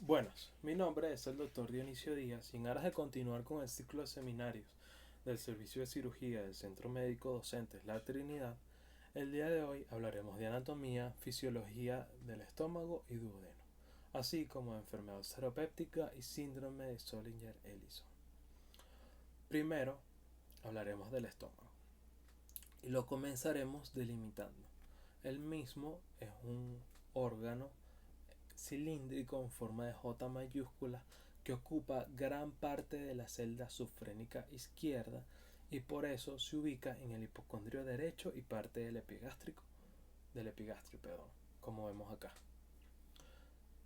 Buenas, mi nombre es el doctor Dionisio Díaz y en aras de continuar con el ciclo de seminarios del Servicio de Cirugía del Centro Médico Docentes La Trinidad, el día de hoy hablaremos de anatomía, fisiología del estómago y duodeno, así como de enfermedad seropéptica y síndrome de Zollinger-Ellison. Primero, hablaremos del estómago y lo comenzaremos delimitando. El mismo es un órgano cilíndrico en forma de J mayúscula que ocupa gran parte de la celda subfrénica izquierda y por eso se ubica en el hipocondrio derecho y parte del epigastrio, como vemos acá.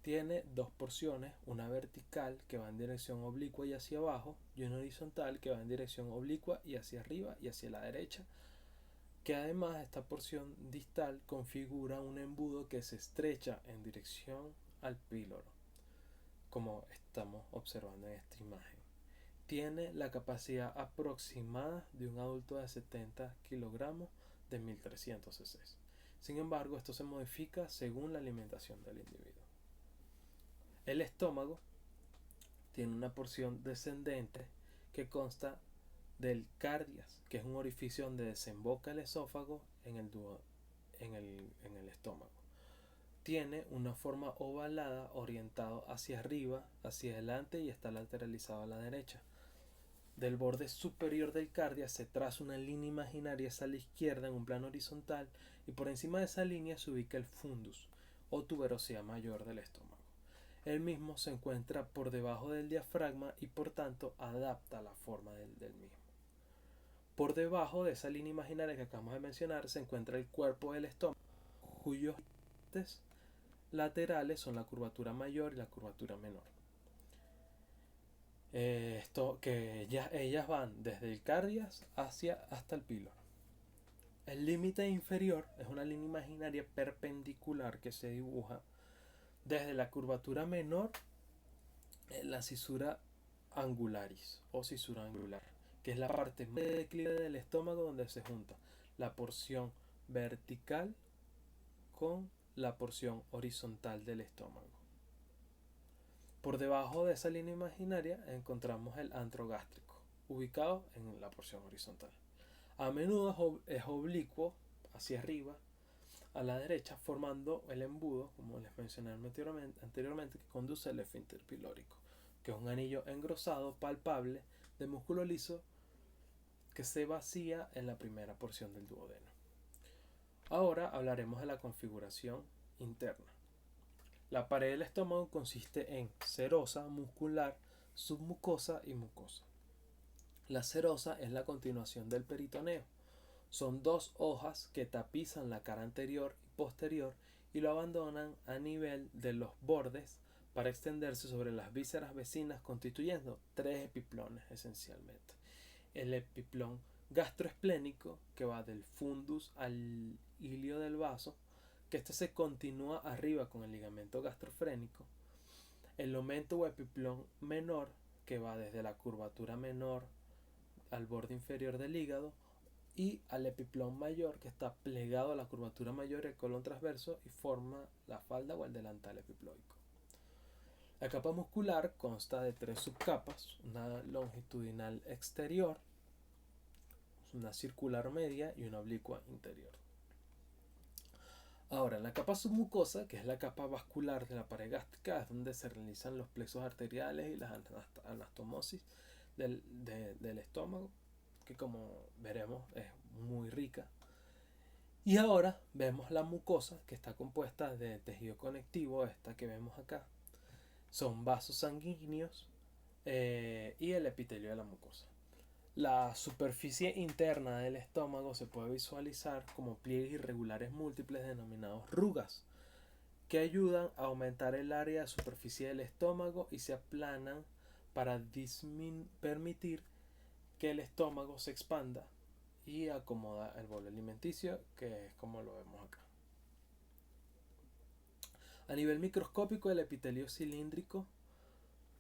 Tiene dos porciones, una vertical que va en dirección oblicua y hacia abajo y una horizontal que va en dirección oblicua y hacia arriba y hacia la derecha, que además esta porción distal configura un embudo que se estrecha en dirección al píloro, como estamos observando en esta imagen. Tiene la capacidad aproximada de un adulto de 70 kilogramos de 1300 cc. Sin embargo, esto se modifica según la alimentación del individuo. El estómago tiene una porción descendente que consta del cardias, que es un orificio donde desemboca el esófago en el estómago. Tiene una forma ovalada orientado hacia arriba, hacia adelante y está lateralizado a la derecha. Del borde superior del cardia se traza una línea imaginaria hacia la izquierda en un plano horizontal y por encima de esa línea se ubica el fundus o tuberosidad mayor del estómago. El mismo se encuentra por debajo del diafragma y por tanto adapta la forma del mismo. Por debajo de esa línea imaginaria que acabamos de mencionar se encuentra el cuerpo del estómago, cuyos laterales son la curvatura mayor y la curvatura menor. Ellas van desde el cardias hasta el píloro. El límite inferior es una línea imaginaria perpendicular que se dibuja desde la curvatura menor en la cisura angularis o cisura angular, que es la parte más declive del estómago donde se junta la porción vertical con la porción horizontal del estómago. Por debajo de esa línea imaginaria encontramos el antro gástrico, ubicado en la porción horizontal. A menudo es oblicuo hacia arriba a la derecha, formando el embudo, como les mencioné anteriormente, que conduce al esfínter pilórico, que es un anillo engrosado, palpable, de músculo liso que se vacía en la primera porción del duodeno. Ahora hablaremos de la configuración interna. La pared del estómago consiste en serosa, muscular, submucosa y mucosa. La serosa es la continuación del peritoneo. Son dos hojas que tapizan la cara anterior y posterior y lo abandonan a nivel de los bordes para extenderse sobre las vísceras vecinas, constituyendo tres epiplones esencialmente. El epiplón gastroesplénico, que va del fundus al ilio del vaso, que este se continúa arriba con el ligamento gastrofrénico. El omento o epiplón menor, que va desde la curvatura menor al borde inferior del hígado, y al epiplón mayor, que está plegado a la curvatura mayor y el colon transverso y forma la falda o el delantal epiploico. La capa muscular consta de tres subcapas, una longitudinal exterior, una circular media y una oblicua interior. Ahora, la capa submucosa, que es la capa vascular de la pared gástrica, es donde se realizan los plexos arteriales y las anastomosis del estómago, que como veremos es muy rica. Y ahora vemos la mucosa, que está compuesta de tejido conectivo, esta que vemos acá. Son vasos sanguíneos y el epitelio de la mucosa. La superficie interna del estómago se puede visualizar como pliegues irregulares múltiples denominados rugas, que ayudan a aumentar el área de superficie del estómago y se aplanan para permitir que el estómago se expanda y acomoda el bolo alimenticio, que es como lo vemos acá. A nivel microscópico, el epitelio cilíndrico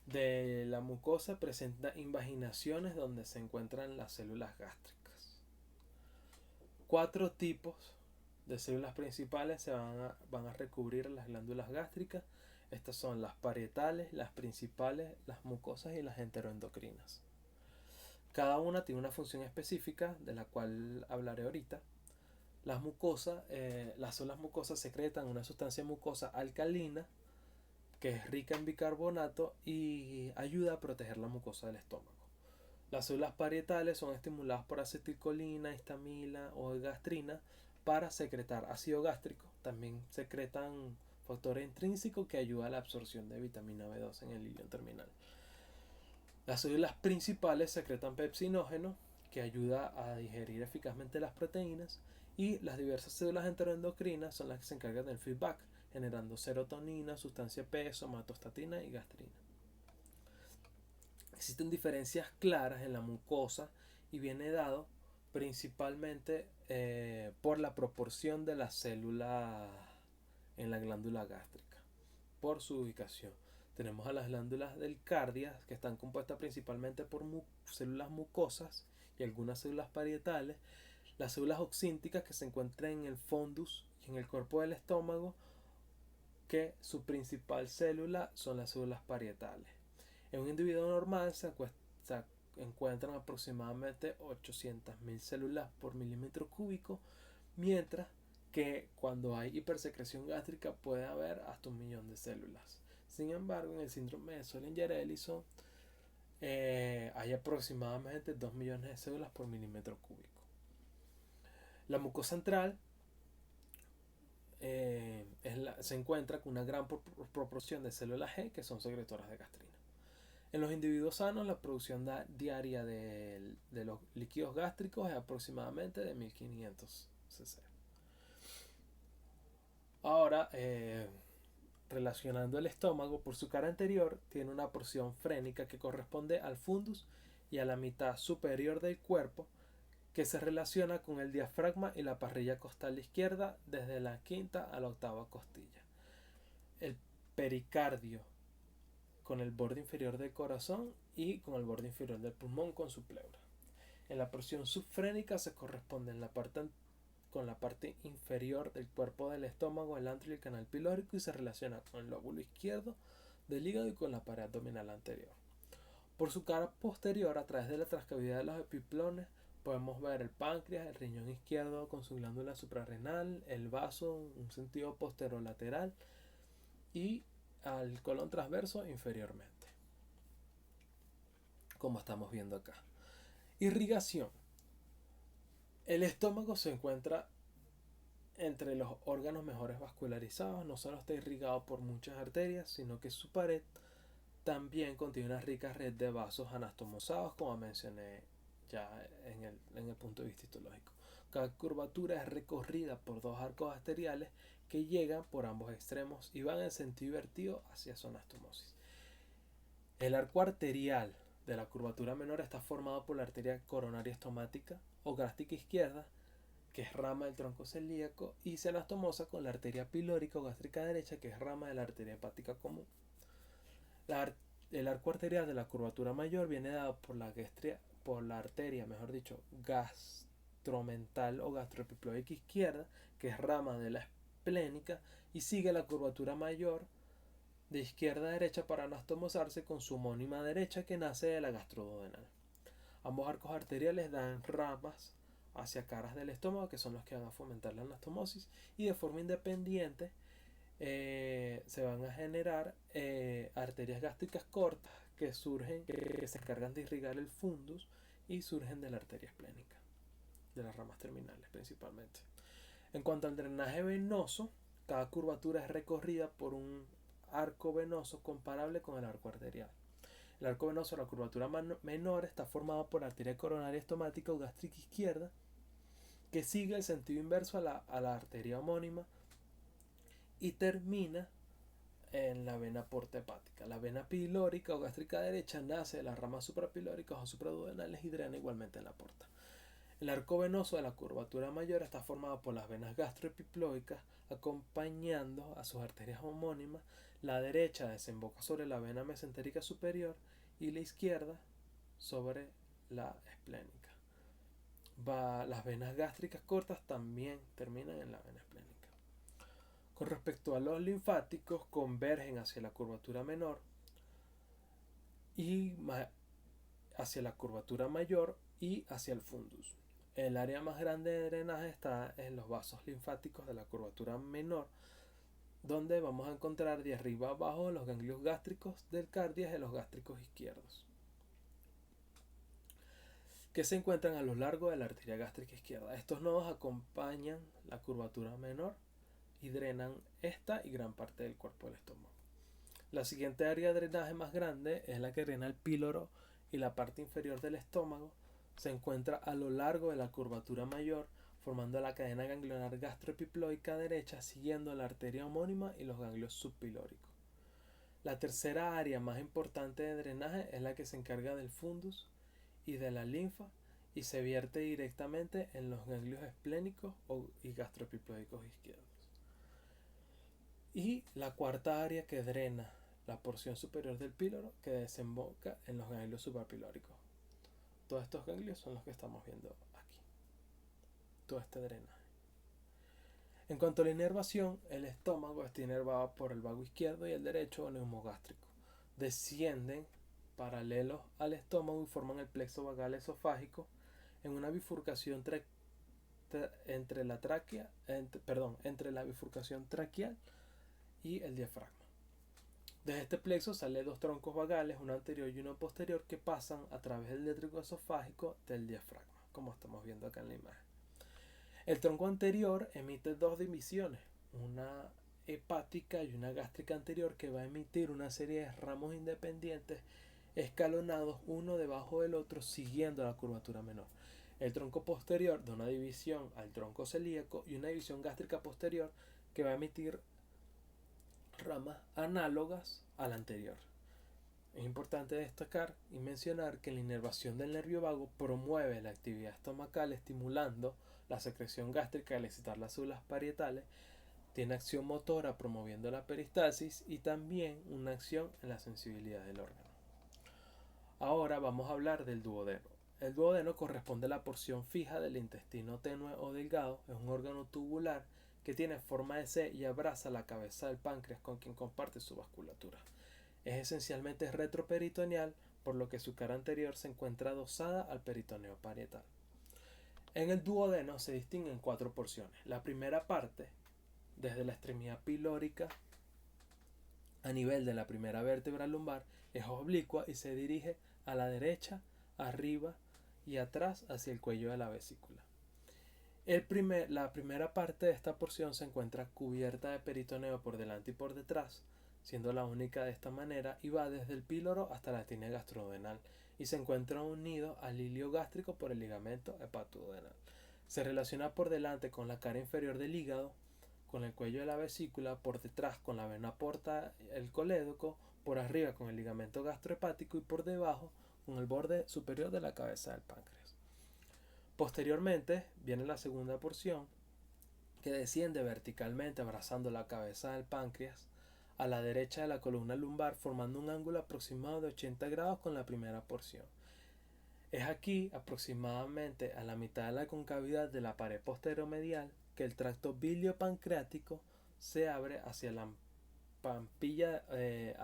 de la mucosa presenta invaginaciones donde se encuentran las células gástricas. Cuatro tipos de células principales van a recubrir las glándulas gástricas. Estas son las parietales, las principales, las mucosas y las enteroendocrinas. Cada una tiene una función específica de la cual hablaré ahorita. Las células mucosas secretan una sustancia mucosa alcalina que es rica en bicarbonato y ayuda a proteger la mucosa del estómago. Las células parietales son estimuladas por acetilcolina, histamina o gastrina para secretar ácido gástrico. También secretan factor intrínseco que ayuda a la absorción de vitamina B2 en el ilion terminal. Las células principales secretan pepsinógeno que ayuda a digerir eficazmente las proteínas, y las diversas células enteroendocrinas son las que se encargan del feedback, generando serotonina, sustancia P, somatostatina y gastrina. Existen diferencias claras en la mucosa y viene dado principalmente por la proporción de las células en la glándula gástrica, por su ubicación. Tenemos a las glándulas del cardia, que están compuestas principalmente por células mucosas y algunas células parietales. Las células oxínticas, que se encuentran en el fundus y en el cuerpo del estómago, que su principal célula son las células parietales. En un individuo normal se encuentran aproximadamente 800.000 células por milímetro cúbico, mientras que cuando hay hipersecreción gástrica puede haber hasta 1.000.000 de células. Sin embargo, en el síndrome de Zollinger-Ellison hay aproximadamente 2 millones de células por milímetro cúbico. La mucosa central se encuentra con una gran proporción de células G que son secretoras de gastrina. En los individuos sanos, la producción diaria de los líquidos gástricos es aproximadamente de 1500 cc. Ahora, relacionando el estómago, por su cara anterior tiene una porción frénica que corresponde al fundus y a la mitad superior del cuerpo, que se relaciona con el diafragma y la parrilla costal izquierda desde la quinta a la octava costilla. El pericardio con el borde inferior del corazón y con el borde inferior del pulmón con su pleura. En la porción subfrénica se corresponde con la parte inferior del cuerpo del estómago, el antro y el canal pilórico, y se relaciona con el lóbulo izquierdo del hígado y con la pared abdominal anterior. Por su cara posterior, a través de la transcavidad de los epiplones, podemos ver el páncreas, el riñón izquierdo con su glándula suprarrenal, el vaso en un sentido posterolateral y al colon transverso inferiormente, como estamos viendo acá. Irrigación. El estómago se encuentra entre los órganos mejores vascularizados. No solo está irrigado por muchas arterias, sino que su pared también contiene una rica red de vasos anastomosados, como mencioné ya en el punto de vista histológico. Cada curvatura es recorrida por dos arcos arteriales que llegan por ambos extremos y van en sentido invertido hacia su anastomosis. El arco arterial de la curvatura menor está formado por la arteria coronaria estomática o gástrica izquierda, que es rama del tronco celíaco, y se anastomosa con la arteria pilórica o gástrica derecha, que es rama de la arteria hepática común. El arco arterial de la curvatura mayor viene dado por la arteria, gastromental o gastroepiploica izquierda, que es rama de la esplénica, y sigue la curvatura mayor de izquierda a derecha para anastomosarse con su homónima derecha, que nace de la gastroduodenal. Ambos arcos arteriales dan ramas hacia caras del estómago, que son los que van a fomentar la anastomosis, y de forma independiente se van a generar arterias gástricas cortas que se encargan de irrigar el fundus y surgen de la arteria esplénica, de las ramas terminales principalmente. En cuanto al drenaje venoso, cada curvatura es recorrida por un arco venoso comparable con el arco arterial. El arco venoso de la curvatura menor está formado por la arteria coronaria estomática o gástrica izquierda, que sigue el sentido inverso a la arteria homónima y termina en la vena porta hepática. La vena pilórica o gástrica derecha nace de las ramas suprapilóricas o supraduodenales y drena igualmente en la porta. El arco venoso de la curvatura mayor está formado por las venas gastroepiploicas acompañando a sus arterias homónimas. La derecha desemboca sobre la vena mesentérica superior y la izquierda sobre la esplénica. Las venas gástricas cortas también terminan en la vena esplénica. Con respecto a los linfáticos, convergen hacia la curvatura menor y hacia la curvatura mayor y hacia el fundus. El área más grande de drenaje está en los vasos linfáticos de la curvatura menor, donde vamos a encontrar de arriba abajo los ganglios gástricos del cardias y los gástricos izquierdos, que se encuentran a lo largo de la arteria gástrica izquierda. Estos nodos acompañan la curvatura menor y drenan esta y gran parte del cuerpo del estómago. La siguiente área de drenaje más grande es la que drena el píloro y la parte inferior del estómago. Se encuentra a lo largo de la curvatura mayor, formando la cadena ganglionar gastroepiploica derecha, siguiendo la arteria homónima y los ganglios subpilóricos. La tercera área más importante de drenaje es la que se encarga del fundus y de la linfa y se vierte directamente en los ganglios esplénicos y gastroepiploicos izquierdos. Y la cuarta área que drena la porción superior del píloro, que desemboca en los ganglios suprapilóricos. Todos estos ganglios son los que estamos viendo aquí. Todo este drenaje. En cuanto a la inervación, el estómago está inervado por el vago izquierdo y el derecho o neumogástrico. Descienden paralelos al estómago y forman el plexo vagal esofágico en una bifurcación entre la bifurcación traqueal y el diafragma. Desde este plexo salen dos troncos vagales, uno anterior y uno posterior, que pasan a través del letrero esofágico del diafragma, como estamos viendo acá en la imagen. El tronco anterior emite dos divisiones, una hepática y una gástrica anterior, que va a emitir una serie de ramos independientes escalonados uno debajo del otro siguiendo la curvatura menor. El tronco posterior da una división al tronco celíaco y una división gástrica posterior que va a emitir ramas análogas a la anterior. Es importante destacar y mencionar que la inervación del nervio vago promueve la actividad estomacal, estimulando la secreción gástrica al excitar las células parietales, tiene acción motora promoviendo la peristalsis y también una acción en la sensibilidad del órgano. Ahora vamos a hablar del duodeno. El duodeno corresponde a la porción fija del intestino tenue o delgado, es un órgano tubular que tiene forma de C y abraza la cabeza del páncreas con quien comparte su vasculatura. Es esencialmente retroperitoneal, por lo que su cara anterior se encuentra adosada al peritoneo parietal. En el duodeno se distinguen cuatro porciones. La primera parte, desde la extremidad pilórica a nivel de la primera vértebra lumbar, es oblicua y se dirige a la derecha, arriba y atrás hacia el cuello de la vesícula. La primera parte de esta porción se encuentra cubierta de peritoneo por delante y por detrás, siendo la única de esta manera, y va desde el píloro hasta la tinea gastrodenal y se encuentra unido al hilio gástrico por el ligamento hepatodenal. Se relaciona por delante con la cara inferior del hígado, con el cuello de la vesícula, por detrás con la vena porta, el colédoco, por arriba con el ligamento gastrohepático y por debajo con el borde superior de la cabeza del páncreas. Posteriormente viene la segunda porción, que desciende verticalmente abrazando la cabeza del páncreas a la derecha de la columna lumbar, formando un ángulo aproximado de 80 grados con la primera porción. Es aquí, aproximadamente a la mitad de la concavidad de la pared posteromedial, que el tracto biliopancreático se abre hacia la papila de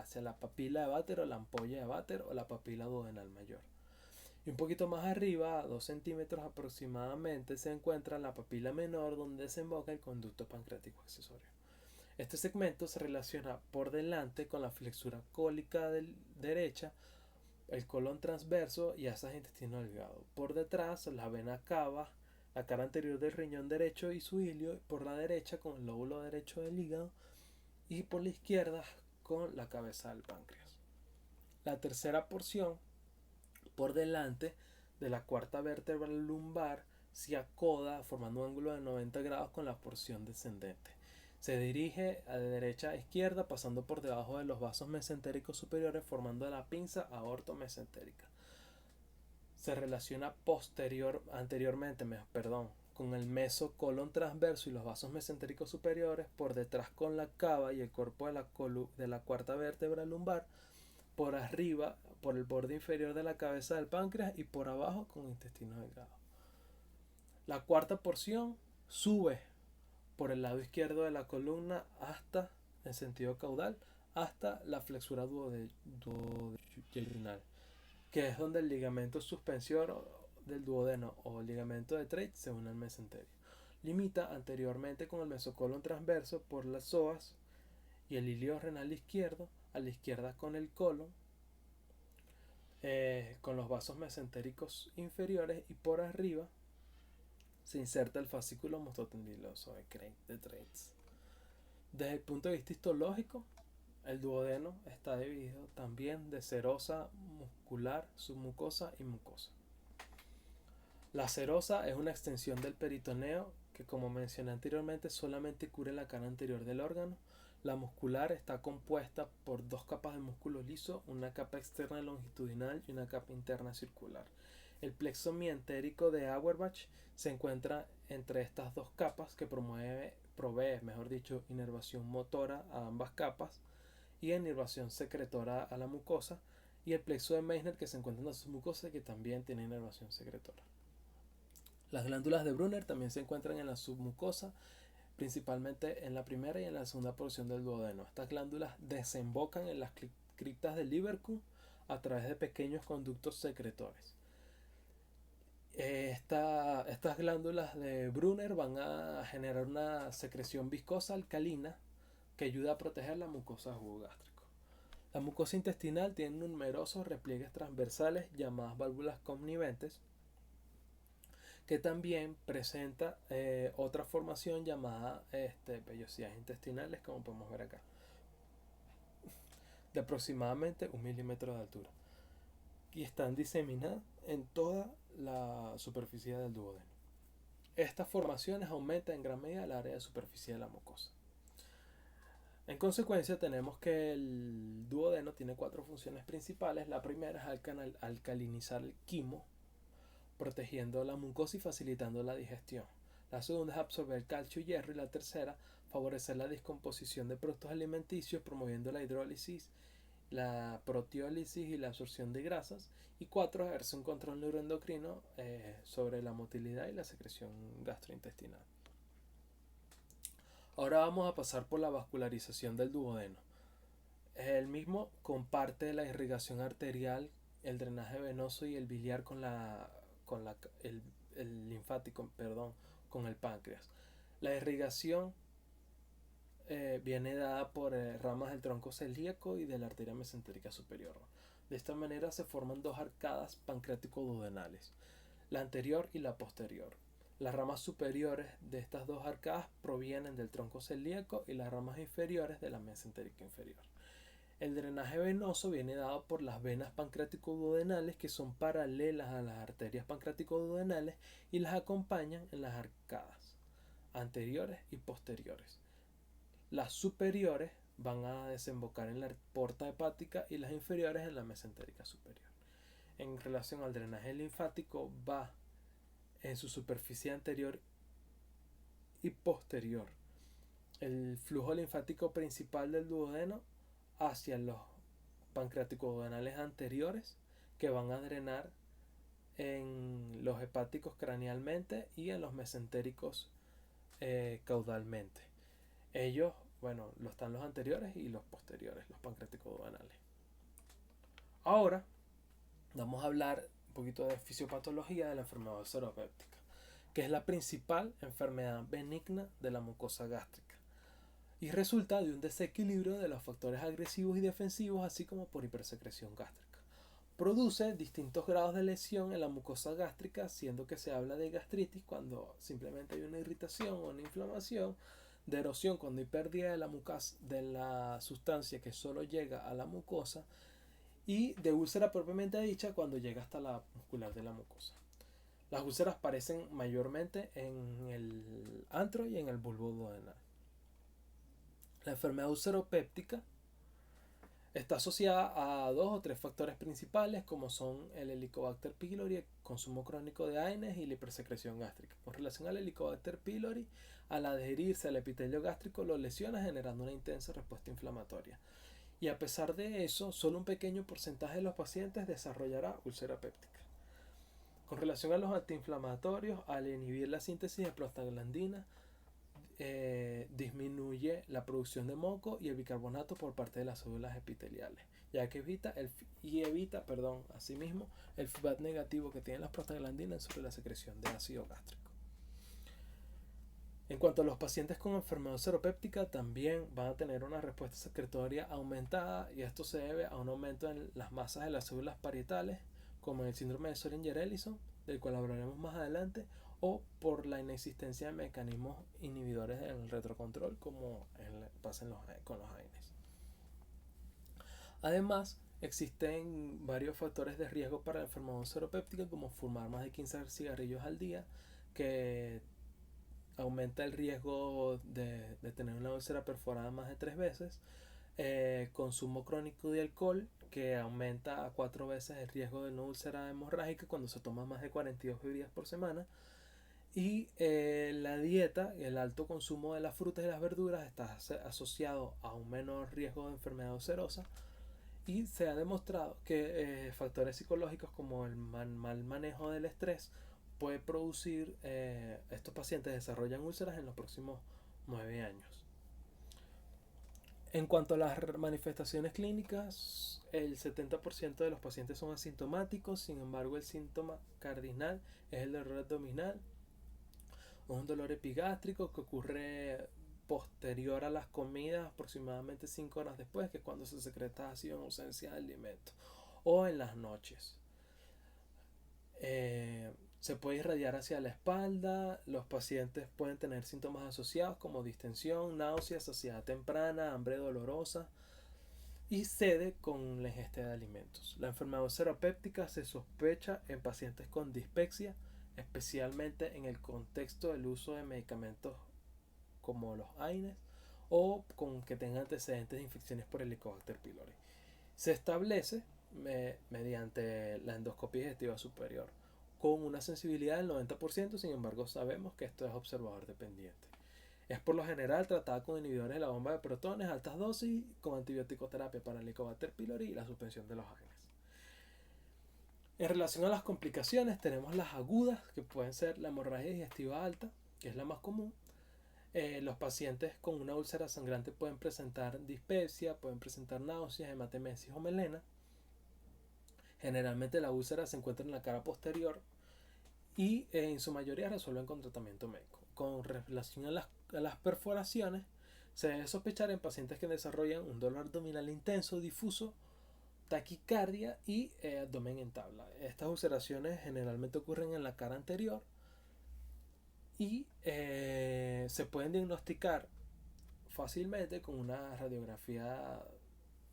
Vater o la ampolla de Vater o la papila duodenal mayor. Y un poquito más arriba, a 2 centímetros aproximadamente, se encuentra la papila menor, donde desemboca el conducto pancreático accesorio. Este segmento se relaciona por delante con la flexura cólica derecha, el colon transverso y asas intestino delgado. Por detrás, la vena cava, la cara anterior del riñón derecho y su hilio, por la derecha con el lóbulo derecho del hígado y por la izquierda con la cabeza del páncreas. La tercera porción, por delante de la cuarta vértebra lumbar, se acoda formando un ángulo de 90 grados con la porción descendente. Se dirige de derecha a izquierda pasando por debajo de los vasos mesentéricos superiores formando la pinza aorto-mesentérica. Se relaciona anteriormente con el mesocolon transverso y los vasos mesentéricos superiores, por detrás con la cava y el cuerpo de la cuarta vértebra lumbar, por arriba por el borde inferior de la cabeza del páncreas y por abajo con el intestino delgado. La cuarta porción sube por el lado izquierdo de la columna hasta, en sentido caudal, hasta la flexura duodenal, que es donde el ligamento suspensor del duodeno o ligamento de Treitz se une al mesenterio. Limita anteriormente con el mesocolon transverso por las psoas y el ilio renal izquierdo, a la izquierda con el colon, con los vasos mesentéricos inferiores, y por arriba se inserta el fascículo mostotendiloso de Treitz. Desde el punto de vista histológico, el duodeno está dividido también de serosa muscular, submucosa y mucosa. La serosa es una extensión del peritoneo que, como mencioné anteriormente, solamente cubre la cara anterior del órgano. La muscular está compuesta por dos capas de músculo liso, una capa externa longitudinal y una capa interna circular. El plexo mientérico de Auerbach se encuentra entre estas dos capas, que provee inervación motora a ambas capas y inervación secretora a la mucosa, y el plexo de Meissner, que se encuentra en la submucosa, que también tiene inervación secretora. Las glándulas de Brunner también se encuentran en la submucosa, principalmente en la primera y en la segunda porción del duodeno. Estas glándulas desembocan en las criptas del Lieberkühn a través de pequeños conductos secretores. Estas glándulas de Brunner van a generar una secreción viscosa alcalina que ayuda a proteger la mucosa del jugo gástrico. La mucosa intestinal tiene numerosos repliegues transversales llamadas válvulas conniventes, que también presenta otra formación llamada vellosidades intestinales, como podemos ver acá, de aproximadamente 1 milímetro de altura, y están diseminadas en toda la superficie del duodeno. Estas formaciones aumentan en gran medida el área de superficie de la mucosa. En consecuencia, tenemos que el duodeno tiene 4 funciones principales. La primera es alcalinizar el quimo, protegiendo la mucosa y facilitando la digestión. La segunda es absorber calcio y hierro, y la tercera, favorecer la descomposición de productos alimenticios, promoviendo la hidrólisis, la proteólisis y la absorción de grasas. Y 4, ejerce un control neuroendocrino sobre la motilidad y la secreción gastrointestinal. Ahora vamos a pasar por la vascularización del duodeno. El mismo comparte la irrigación arterial, el drenaje venoso y el biliar el linfático, con el páncreas. La irrigación viene dada por ramas del tronco celíaco y de la arteria mesentérica superior. De esta manera se forman dos arcadas pancreático-duodenales, la anterior y la posterior. Las ramas superiores de estas dos arcadas provienen del tronco celíaco y las ramas inferiores de la mesentérica inferior. El drenaje venoso viene dado por las venas pancreático-duodenales, que son paralelas a las arterias pancreático-duodenales y las acompañan en las arcadas anteriores y posteriores. Las superiores van a desembocar en la porta hepática y las inferiores en la mesentérica superior. En relación al drenaje linfático, va en su superficie anterior y posterior el flujo linfático principal del duodeno hacia los pancreático-duodenales anteriores, que van a drenar en los hepáticos cranealmente y en los mesentéricos caudalmente. Ellos, están los anteriores y los posteriores, los pancreático-duodenales. Ahora vamos a hablar un poquito de fisiopatología de la enfermedad ulceropéptica, que es la principal enfermedad benigna de la mucosa gástrica y resulta de un desequilibrio de los factores agresivos y defensivos, así como por hipersecreción gástrica. Produce distintos grados de lesión en la mucosa gástrica, siendo que se habla de gastritis cuando simplemente hay una irritación o una inflamación, de erosión cuando hay pérdida de la sustancia que solo llega a la mucosa, y de úlcera propiamente dicha cuando llega hasta la muscular de la mucosa. Las úlceras aparecen mayormente en el antro y en el bulbo duodenal. La enfermedad ulceropéptica está asociada a 2 o 3 factores principales, como son el Helicobacter pylori, el consumo crónico de AINES y la hipersecreción gástrica. Con relación al Helicobacter pylori, al adherirse al epitelio gástrico lo lesiona, generando una intensa respuesta inflamatoria. Y a pesar de eso, solo un pequeño porcentaje de los pacientes desarrollará úlcera péptica. Con relación a los antiinflamatorios, al inhibir la síntesis de prostaglandina, disminuye la producción de moco y el bicarbonato por parte de las células epiteliales, ya que evita, asimismo, el feedback negativo que tienen las prostaglandinas sobre la secreción de ácido gástrico. En cuanto a los pacientes con enfermedad seropéptica, también van a tener una respuesta secretoria aumentada, y esto se debe a un aumento en las masas de las células parietales, como en el síndrome de Sorin-Ellison, del cual hablaremos más adelante, o por la inexistencia de mecanismos inhibidores del retrocontrol, como pasa con los AINES. Además, existen varios factores de riesgo para la enfermedad seropéptica, como fumar más de 15 cigarrillos al día, que aumenta el riesgo de tener una úlcera perforada más de 3 veces, consumo crónico de alcohol, que aumenta a 4 veces el riesgo de una úlcera hemorrágica cuando se toma más de 42 bebidas por semana, y la dieta, el alto consumo de las frutas y las verduras está asociado a un menor riesgo de enfermedad ulcerosa, y se ha demostrado que factores psicológicos como el mal manejo del estrés puede producir, estos pacientes desarrollan úlceras en los próximos 9 años. En cuanto a las manifestaciones clínicas, el 70% de los pacientes son asintomáticos. Sin embargo, el síntoma cardinal es el dolor abdominal, un dolor epigástrico que ocurre posterior a las comidas, aproximadamente 5 horas después, que es cuando se secreta ácido en ausencia de alimento, o en las noches. Se puede irradiar hacia la espalda. Los pacientes pueden tener síntomas asociados como distensión, náuseas, saciedad temprana, hambre dolorosa, y cede con la ingesta de alimentos. La enfermedad seropéptica se sospecha en pacientes con dispepsia, especialmente en el contexto del uso de medicamentos como los AINES, o con que tengan antecedentes de infecciones por Helicobacter pylori. Se establece mediante la endoscopia digestiva superior con una sensibilidad del 90%. Sin embargo, sabemos que esto es observador dependiente. Es por lo general tratada con inhibidores de la bomba de protones, altas dosis, con antibiótico-terapia para el Helicobacter pylori y la suspensión de los AINES. En relación a las complicaciones, tenemos las agudas, que pueden ser la hemorragia digestiva alta, que es la más común. Los pacientes con una úlcera sangrante pueden presentar dispepsia, pueden presentar náuseas, hematemesis o melena. Generalmente la úlcera se encuentra en la cara posterior y en su mayoría resuelven con tratamiento médico. Con relación a las perforaciones, se debe sospechar en pacientes que desarrollan un dolor abdominal intenso, difuso, taquicardia y abdomen en tabla. Estas ulceraciones generalmente ocurren en la cara anterior y se pueden diagnosticar fácilmente con una radiografía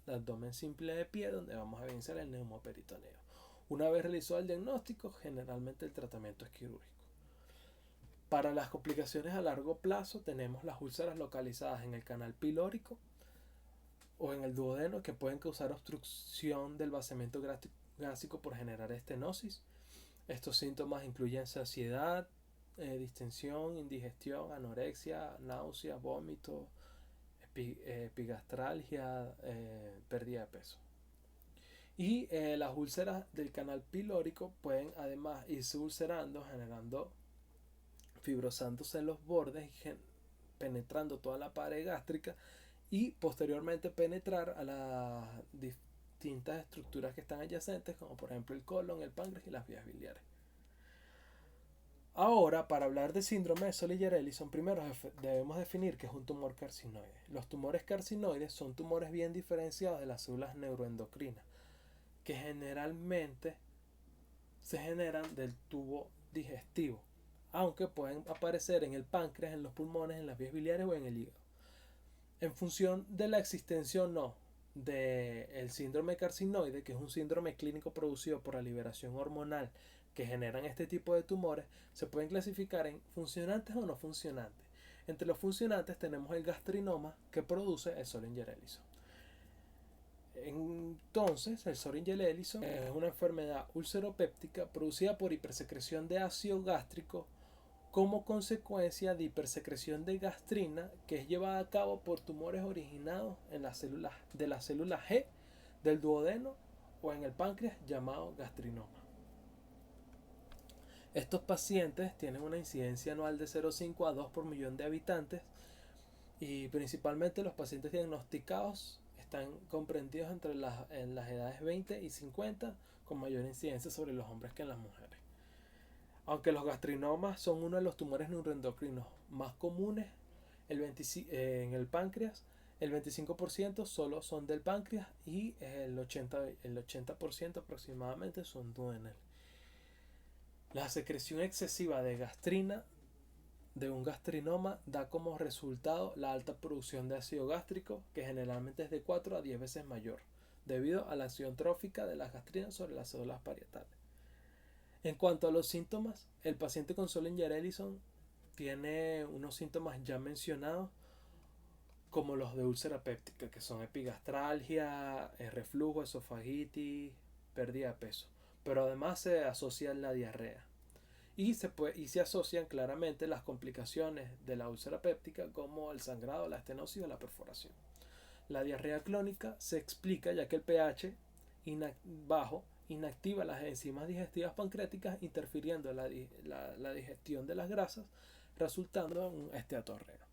de abdomen simple de pie, donde vamos a evidenciar el neumoperitoneo. Una vez realizado el diagnóstico, generalmente el tratamiento es quirúrgico. Para las complicaciones a largo plazo, tenemos las úlceras localizadas en el canal pilórico o en el duodeno, que pueden causar obstrucción del vaciamiento gástrico por generar estenosis. Estos síntomas incluyen saciedad, distensión, indigestión, anorexia, náuseas, vómito, epigastralgia, pérdida de peso. Y las úlceras del canal pilórico pueden además irse ulcerando, generando fibrosándose en los bordes y penetrando toda la pared gástrica, y posteriormente penetrar a las distintas estructuras que están adyacentes, como por ejemplo el colon, el páncreas y las vías biliares. Ahora, para hablar de síndrome de Sorin-Ellison, primero debemos definir qué es un tumor carcinoide. Los tumores carcinoides son tumores bien diferenciados de las células neuroendocrinas, que generalmente se generan del tubo digestivo, aunque pueden aparecer en el páncreas, en los pulmones, en las vías biliares o en el hígado. En función de la existencia o no del síndrome carcinoide, que es un síndrome clínico producido por la liberación hormonal que generan este tipo de tumores, se pueden clasificar en funcionantes o no funcionantes. Entre los funcionantes tenemos el gastrinoma, que produce el Sorin-Ellison. Entonces, el Sorin-Ellison es una enfermedad ulceropéptica producida por hipersecreción de ácido gástrico como consecuencia de hipersecreción de gastrina, que es llevada a cabo por tumores originados en las células de la célula G del duodeno o en el páncreas, llamado gastrinoma. Estos pacientes tienen una incidencia anual de 0,5 a 2 por millón de habitantes y principalmente los pacientes diagnosticados están comprendidos en las edades 20 y 50 con mayor incidencia sobre los hombres que en las mujeres. Aunque los gastrinomas son uno de los tumores neuroendocrinos más comunes en el páncreas, el 25% solo son del páncreas y el 80% aproximadamente son duodenal. La secreción excesiva de gastrina de un gastrinoma da como resultado la alta producción de ácido gástrico, que generalmente es de 4 a 10 veces mayor, debido a la acción trófica de las gastrinas sobre las células parietales. En cuanto a los síntomas, el paciente con Zollinger-Ellison tiene unos síntomas ya mencionados, como los de úlcera péptica, que son epigastralgia, reflujo, esofagitis, pérdida de peso. Pero además se asocia la diarrea. Y se asocian claramente las complicaciones de la úlcera péptica, como el sangrado, la estenosis o la perforación. La diarrea clónica se explica ya que el pH bajo inactiva las enzimas digestivas pancreáticas, interfiriendo la digestión de las grasas, resultando en un esteatorrea.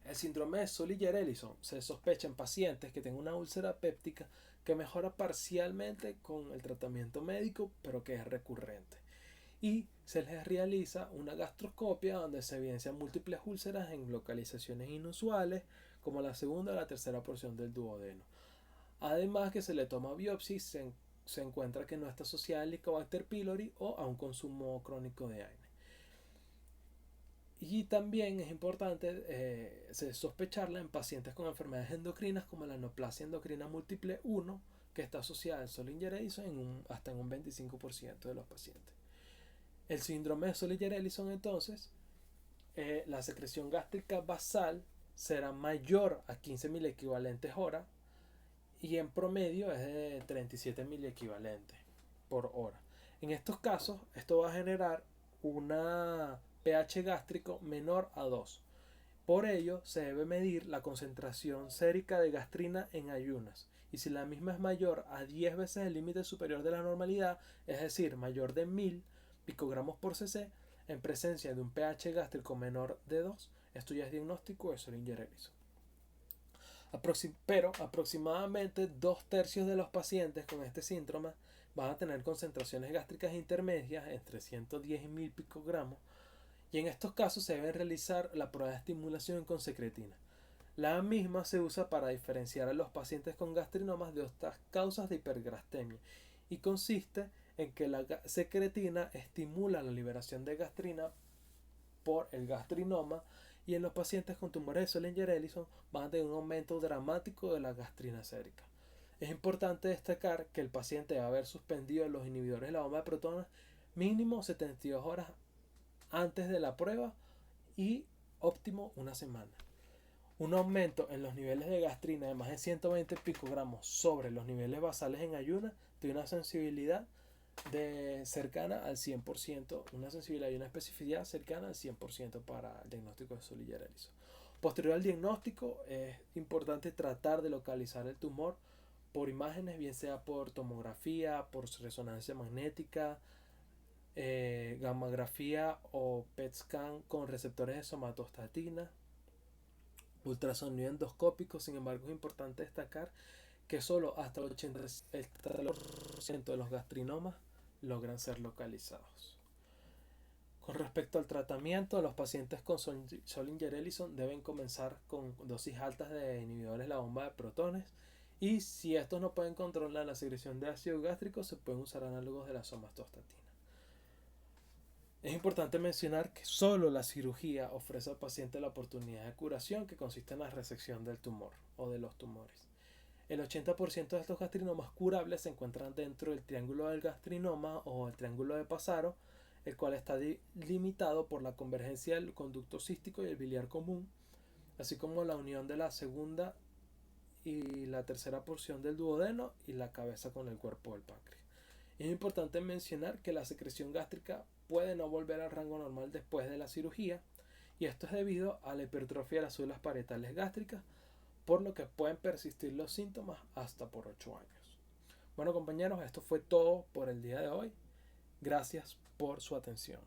El síndrome de Zollinger-Ellison se sospecha en pacientes que tienen una úlcera péptica que mejora parcialmente con el tratamiento médico, pero que es recurrente. Y se les realiza una gastroscopia donde se evidencian múltiples úlceras en localizaciones inusuales, como la segunda o la tercera porción del duodeno. Además que se le toma biopsia y se encuentra que no está asociada al Helicobacter pylori o a un consumo crónico de AINE. Y también es importante sospecharla en pacientes con enfermedades endocrinas como la neoplasia endocrina múltiple 1, que está asociada al Zollinger-Ellison hasta en un 25% de los pacientes. El síndrome de Zollinger-Ellison, entonces, la secreción gástrica basal será mayor a 15 miliequivalentes hora y en promedio es de 37 miliequivalentes por hora. En estos casos, esto va a generar una pH gástrico menor a 2. Por ello, se debe medir la concentración sérica de gastrina en ayunas. Y si la misma es mayor a 10 veces el límite superior de la normalidad, es decir, mayor de 1000 picogramos por cc, en presencia de un pH gástrico menor de 2, esto ya es diagnóstico de Zollinger-Ellison. Pero aproximadamente 2/3 de los pacientes con este síndrome van a tener concentraciones gástricas intermedias entre 110 y 1000 picogramos, y en estos casos se debe realizar la prueba de estimulación con secretina. La misma se usa para diferenciar a los pacientes con gastrinomas de otras causas de hipergastemia y consiste en que la secretina estimula la liberación de gastrina por el gastrinoma, y en los pacientes con tumores de Zollinger-Ellison van a tener un aumento dramático de la gastrina sérica. Es importante destacar que el paciente va a haber suspendido los inhibidores de la bomba de protones mínimo 72 horas antes de la prueba y óptimo una semana. Un aumento en los niveles de gastrina de más de 120 picogramos sobre los niveles basales en ayuna tiene una sensibilidad cercana al 100%, una sensibilidad y una especificidad cercana al 100% para el diagnóstico de Zollinger-Ellison. Posterior al diagnóstico, es importante tratar de localizar el tumor por imágenes, bien sea por tomografía, por resonancia magnética, gammagrafía o PET scan con receptores de somatostatina, ultrasonido endoscópico. Sin embargo, es importante destacar que solo hasta el 80% de los gastrinomas logran ser localizados. Con respecto al tratamiento, los pacientes con Zollinger-Ellison deben comenzar con dosis altas de inhibidores de la bomba de protones, y si estos no pueden controlar la secreción de ácido gástrico, se pueden usar análogos de la somatostatina. Es importante mencionar que solo la cirugía ofrece al paciente la oportunidad de curación, que consiste en la resección del tumor o de los tumores. El 80% de estos gastrinomas curables se encuentran dentro del triángulo del gastrinoma o el triángulo de Passaro, el cual está limitado por la convergencia del conducto cístico y el biliar común, así como la unión de la segunda y la tercera porción del duodeno y la cabeza con el cuerpo del páncreas. Es importante mencionar que la secreción gástrica puede no volver al rango normal después de la cirugía, y esto es debido a la hipertrofia de las células parietales gástricas, por lo que pueden persistir los síntomas hasta por 8 años. Bueno, compañeros, esto fue todo por el día de hoy. Gracias por su atención.